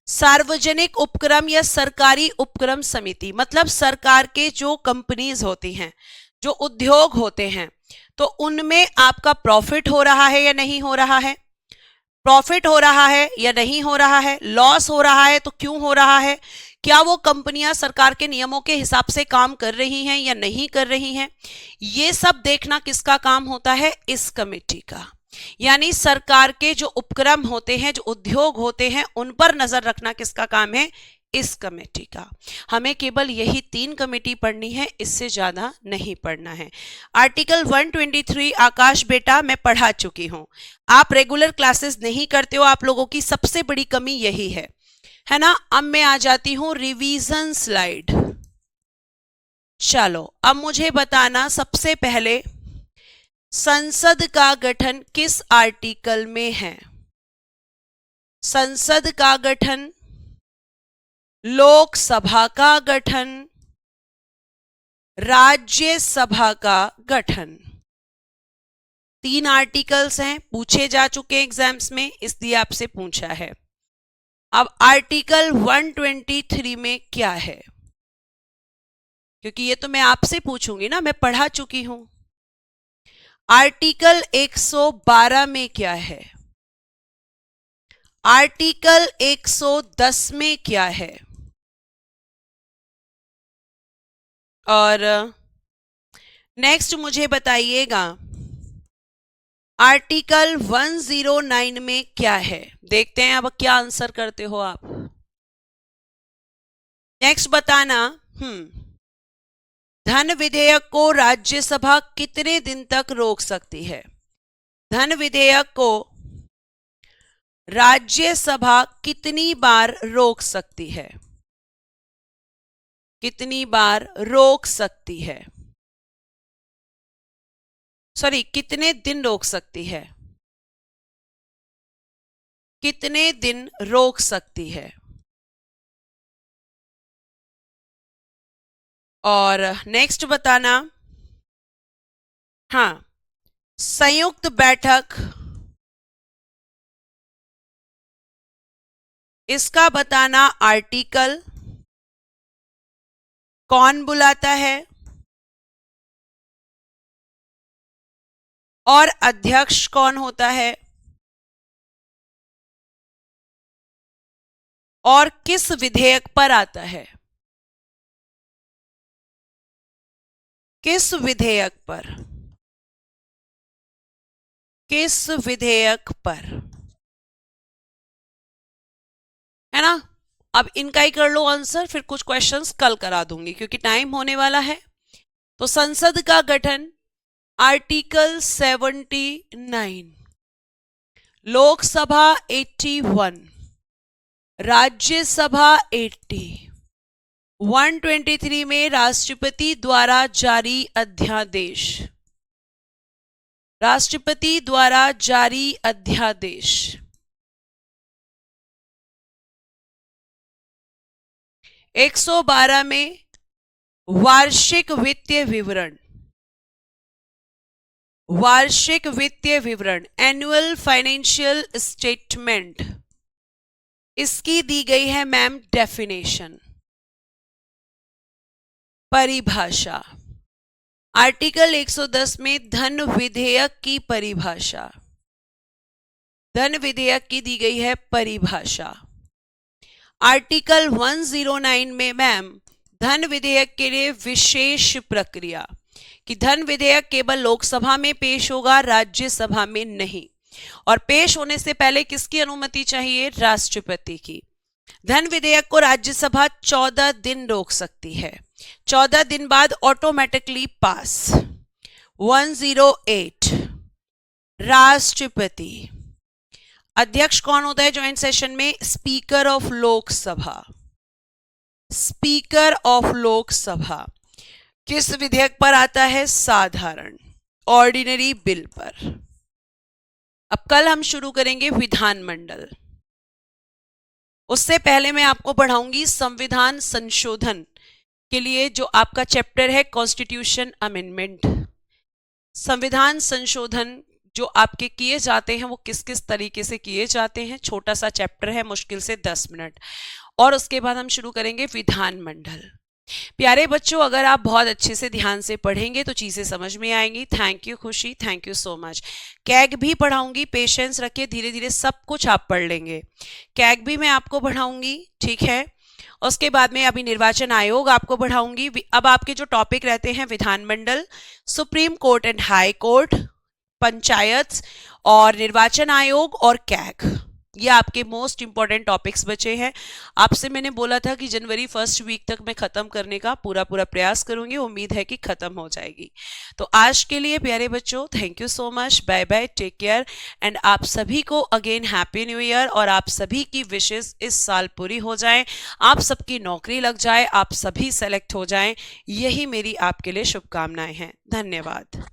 सार्वजनिक उपक्रम या सरकारी उपक्रम समिति, मतलब सरकार के जो कंपनीज होती हैं, जो उद्योग होते हैं, तो उनमें आपका प्रॉफिट हो रहा है या नहीं हो रहा है? प्रॉफिट हो रहा है या नहीं हो रहा है? लॉस हो रहा है तो क्यों हो रहा है? क्या वो कंपनियां सरकार के नियमों के हिसाब से काम कर रही हैं या नहीं कर रही हैं? ये सब देखना किसका काम होता है? इस कमेटी का। यानी सरकार के जो उपक्रम होते हैं, जो उद्योग होते हैं, उन पर नजर रखना किसका काम है? इस कमेटी का। हमें केवल यही 3 कमेटी पढ़नी है, इससे ज्यादा नहीं पढ़ना है। आर्टिकल 123 आकाश बेटा मैं पढ़ा चुकी हूं। आप रेगुलर क्लासेस नहीं करते हो, आप लोगों की सबसे बड़ी कमी यही है ना। अब मैं आ जाती हूं रिवीजन स्लाइड। चलो अब मुझे बताना सबसे पहले संसद का गठन किस आर्टिकल में है। संसद का गठन, लोकसभा का गठन, राज्यसभा का गठन, 3 आर्टिकल्स हैं, पूछे जा चुके एग्जाम्स में, इसलिए आपसे पूछा है। अब आर्टिकल 123 में क्या है, क्योंकि ये तो मैं आपसे पूछूंगी ना, मैं पढ़ा चुकी हूं। आर्टिकल 112 में क्या है, आर्टिकल 110 में क्या है, और नेक्स्ट मुझे बताइएगा आर्टिकल 109 में क्या है। देखते हैं अब क्या आंसर करते हो आप। नेक्स्ट बताना, धन विधेयक को राज्यसभा कितने दिन तक रोक सकती है। धन विधेयक को राज्यसभा कितनी बार रोक सकती है, कितनी बार रोक सकती है, सॉरी कितने दिन रोक सकती है, कितने दिन रोक सकती है। और नेक्स्ट बताना, हाँ, संयुक्त बैठक, इसका बताना आर्टिकल, कौन बुलाता है और अध्यक्ष कौन होता है, और किस विधेयक पर आता है, किस विधेयक पर, किस विधेयक पर, है ना। अब इनका ही कर लो आंसर, फिर कुछ क्वेश्चंस कल करा दूंगी क्योंकि टाइम होने वाला है। तो संसद का गठन आर्टिकल 79, लोकसभा 81, राज्यसभा 80, 123 में राष्ट्रपति द्वारा जारी अध्यादेश, राष्ट्रपति द्वारा जारी अध्यादेश, 112 में वार्षिक वित्तीय विवरण, वार्षिक वित्तीय विवरण, एनुअल फाइनेंशियल स्टेटमेंट, इसकी दी गई है मैम डेफिनेशन, परिभाषा। आर्टिकल 110 में धन विधेयक की परिभाषा, धन विधेयक की दी गई है परिभाषा। आर्टिकल 109 में मैम धन विधेयक के लिए विशेष प्रक्रिया, कि धन विधेयक केवल लोकसभा में पेश होगा, राज्यसभा में नहीं, और पेश होने से पहले किसकी अनुमति चाहिए, राष्ट्रपति की। धन विधेयक को राज्यसभा 14 दिन रोक सकती है, 14 दिन बाद ऑटोमेटिकली पास। 108 राष्ट्रपति, अध्यक्ष कौन होता है ज्वाइंट सेशन में, speaker of Lok Sabha, speaker of Lok Sabha. किस विधेयक पर आता है, साधारण ऑर्डिनरी बिल पर। अब कल हम शुरू करेंगे विधानमंडल, उससे पहले मैं आपको पढ़ाऊंगी संविधान संशोधन के लिए जो आपका चैप्टर है कॉन्स्टिट्यूशन अमेंडमेंट। संविधान संशोधन जो आपके किए जाते हैं वो किस किस तरीके से किए जाते हैं, छोटा सा चैप्टर है, मुश्किल से 10 मिनट, और उसके बाद हम शुरू करेंगे विधानमंडल। प्यारे बच्चों, अगर आप बहुत अच्छे से ध्यान से पढ़ेंगे तो चीजें समझ में आएंगी। थैंक यू खुशी, thank you so much. CAG भी पढ़ाऊंगी, पेशेंस रखिए, धीरे धीरे सब कुछ आप पढ़ लेंगे। कैग भी मैं आपको पढ़ाऊंगी, ठीक है। उसके बाद में अभी निर्वाचन आयोग आपको पढ़ाऊंगी। अब आपके जो टॉपिक रहते हैं विधानमंडल, supreme court and high court, panchayat और निर्वाचन आयोग और कैग, ये आपके मोस्ट इंपॉर्टेंट टॉपिक्स बचे हैं। आपसे मैंने बोला था कि जनवरी फर्स्ट वीक तक मैं खत्म करने का पूरा प्रयास करूंगी, उम्मीद है कि खत्म हो जाएगी। तो आज के लिए प्यारे बच्चों, thank you so much, bye bye, take care, and आप सभी को अगेन हैप्पी न्यू ईयर, और आप सभी की विशेस इस साल पूरी हो जाएं, आप सबकी नौकरी लग जाए, आप सभी सेलेक्ट हो जाएं, यही मेरी आपके लिए शुभकामनाएं हैं। धन्यवाद।